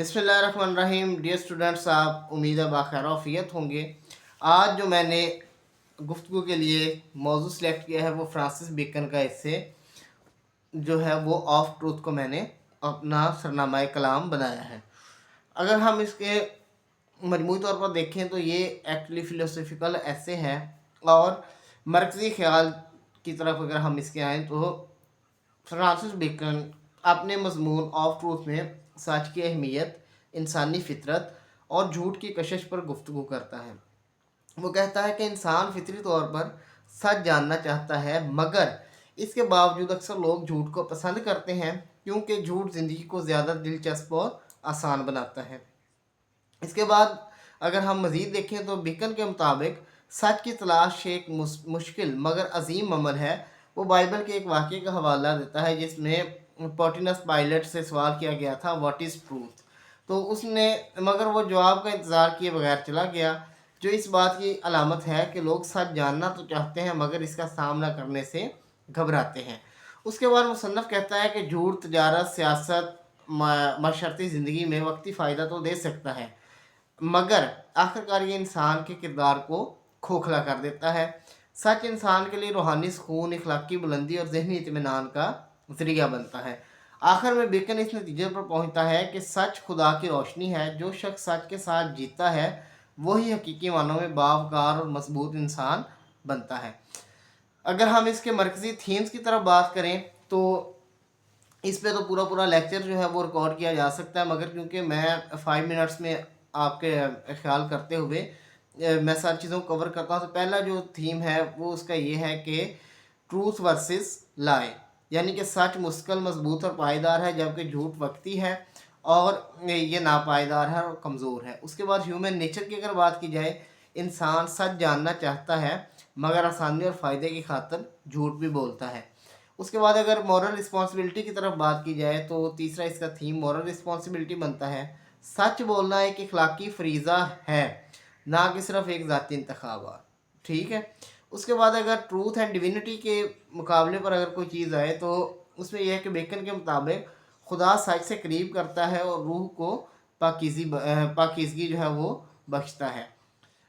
बिस्मिल्लाहिर्रहमानिर्रहीम। Dear students, आप उम्मीद है बाखैर आफियत होंगे। आज जो मैंने गुफ्तगू के लिए मौजू सेलेक्ट किया है वो फ्रांसिस बेकन का इससे जो है वो ऑफ ट्रूथ को मैंने अपना सरनामा कलाम बनाया है। अगर हम इसके मजमूई तौर पर देखें तो ये एक्चुअली फ़िलोसफिकल ऐसे है और मरकज़ी ख्याल की तरफ अगर हम इसके आएँ तो फ्रांसिस बेकन अपने मजमून ऑफ ट्रूथ में सच की अहमियत, इंसानी फितरत और झूठ की कशिश पर गुफ्तगू करता है। वो कहता है कि इंसान फितरी तौर पर सच जानना चाहता है, मगर इसके बावजूद अक्सर लोग झूठ को पसंद करते हैं क्योंकि झूठ ज़िंदगी को ज़्यादा दिलचस्प और आसान बनाता है। इसके बाद अगर हम मज़ीद देखें तो बेकन के मुताबिक सच की तलाश एक मुश्किल मगर अजीम अमल है। वो बाइबल के एक वाक़े का हवाला देता है जिसमें पोर्टिनस पायलट से सवाल किया गया था, व्हाट इज़ ट्रूथ। तो उसने मगर वो जवाब का इंतज़ार किए बगैर चला गया, जो इस बात की अलामत है कि लोग सच जानना तो चाहते हैं मगर इसका सामना करने से घबराते हैं। उसके बाद मुसन्नफ़ कहता है कि झूठ तजारत, सियासत, माशरती ज़िंदगी में वक्ती फ़ायदा तो दे सकता है मगर आखिरकार ये इंसान के किरदार को खोखला कर देता है। सच इंसान के लिए रूहानी सुकून, इखलाकी बुलंदी और ज़हनी इत्मीनान का ज़रिया बनता है। आखिर में बेकन इस नतीजे पर पहुंचता है कि सच खुदा की रोशनी है। जो शख्स सच के साथ जीता है वही हकीकी मानों में बावकार और मजबूत इंसान बनता है। अगर हम इसके मरकज़ी थीम्स की तरफ बात करें तो इस पे तो पूरा पूरा लेक्चर जो है वो रिकॉर्ड किया जा सकता है, मगर क्योंकि मैं 5 मिनट्स में आपके ख्याल करते हुए मैं सारी चीज़ों को कवर करता हूँ। तो पहला जो थीम है वो उसका ये है कि ट्रूथ वर्सेस लाई, यानी कि सच मुस्तकिल, मजबूत और पायदार है जबकि झूठ वक्ती है और ये नापायदार है और कमज़ोर है। उसके बाद ह्यूमन नेचर की अगर बात की जाए, इंसान सच जानना चाहता है मगर आसानी और फ़ायदे की खातिर झूठ भी बोलता है। उसके बाद अगर मॉरल रिस्पॉन्सिबिलिटी की तरफ बात की जाए तो तीसरा इसका थीम मॉरल रिस्पॉन्सिबिलिटी बनता है। सच बोलना एक इखलाकी फरीज़ा है, ना कि सिर्फ एक ज़ाती इंतखाब। ठीक है। उसके बाद अगर ट्रूथ एंड डिविनिटी के मुकाबले पर अगर कोई चीज़ आए तो उसमें यह है कि बेकन के मुताबिक खुदा सच से करीब करता है और रूह को पाकीज़गी जो है वो बख्शता है।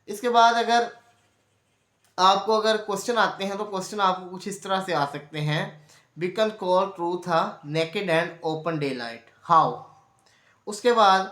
इसके बाद अगर आपको अगर क्वेश्चन आते हैं तो क्वेश्चन आपको कुछ इस तरह से आ सकते हैं। Bacon call truth a naked and open daylight, how. उसके बाद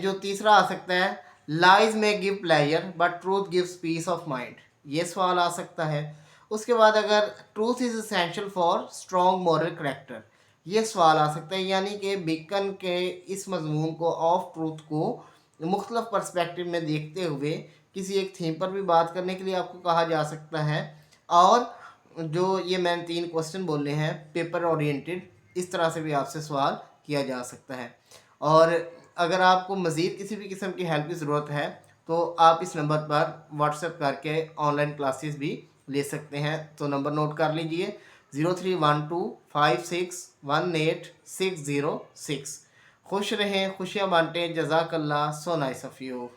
जो तीसरा आ सकता है, lies may give pleasure but truth gives peace of mind, ये सवाल आ सकता है। उसके बाद अगर truth is essential for strong moral character, ये सवाल आ सकता है। यानी कि बेकन के इस मजमून को ऑफ ट्रूथ को मुख्तलिफ पर्सपेक्टिव में देखते हुए किसी एक थीम पर भी बात करने के लिए आपको कहा जा सकता है। और जो ये मैंने 3 क्वेश्चन बोले हैं पेपर ओरिएंटेड, इस तरह से भी आपसे सवाल किया जा सकता है। और अगर आपको मज़ीद किसी भी किस्म की हेल्प की ज़रूरत है तो आप इस नंबर पर व्हाट्सएप करके ऑनलाइन क्लासेस भी ले सकते हैं। तो नंबर नोट कर लीजिए, 0312561860 6। खुश रहें, खुशियाँ बांटें। जज़ाकल्लाह, सो नाइस ऑफ यू।